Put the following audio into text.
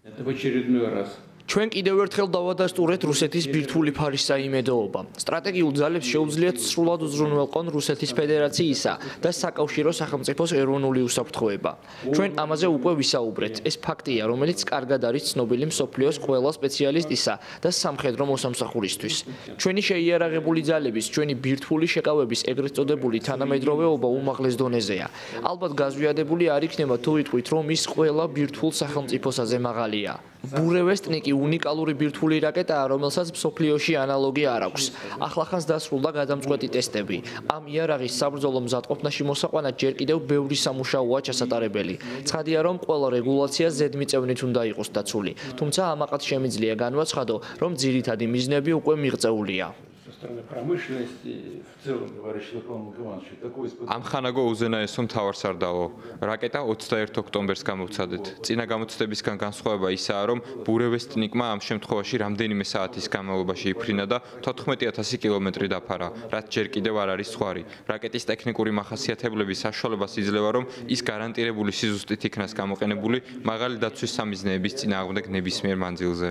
В очередной раз. Ჩვენ კიდევ ერთხელ დავადასტურეთ რუსეთის ბირთვული ფარის საიმედოობა. სტრატეგიულ ძალებს შეუძლიათ სრულად უზრუნველყონ რუსეთის ფედერაციისა და საკავშირო სახელმწიფოს ეროვნული უსაფრთხოება. ჩვენ ამაზე უკვე ვისაუბრეთ. ეს ფაქტია, რომელიც კარგად არის ცნობილი მსოფლიოს ყველა სპეციალისტისა და სამხედრო მოსამსახურისთვის. ჩვენი შეიარაღებული ძალების, ჩვენი ბირთვული შეკავების ეგრეთ წოდებული თანამედროვეობა უმაღლეს დონეზეა. ალბათ გაზვიადებული არ იქნება თუ ვიტყვით, რომ ის ყველა ბირთვულ სახელმწიფოსაზე მაღალია. ბურევესტნიკი უნიკალური ბირთვული რაკეტაა, რომელსაც მსოფლიოში ანალოგი არ აქვს. ახლახანს დასრულდა გადამწყვეტი ტესტები. ამ იარაღის საბრძოლო მზადყოფნაში მოსაყვანად ჯერ კიდევ ბევრი სამუშაოა ჩასატარებელი. ცხადია, რომ ყველა რეგულაცია ზედმიწევნით უნდა იყოს დაცული. თუმცა ამაყად შემიძლია განვაცხადო, რომ ძირითადი მიზნები უკვე მიღწეულია. ამხანაგო უზენაესო მთავარსარდალო, რაკეტა 21 ოქტომბერს გამოვცადეთ. წინა გამოცდებისგან განსხვავება ისაა, რომ ბურევესტნიკმა ამ შემთხვევაში რამდენიმე საათის განმავლობაში იფრინა და 14,000 კილომეტრი დაფარა, რაც ჯერ კიდევ არ არის სხვარი. რაკეტის ტექნიკური მახასიათებლების საშუალებას იძლევა, რომ ის გარანტირებული სიზუსტით იქნას გამოყენებული მაღალი დაცვის სამიზნეების წინააღმდეგ ნებისმიერ მანძილზე.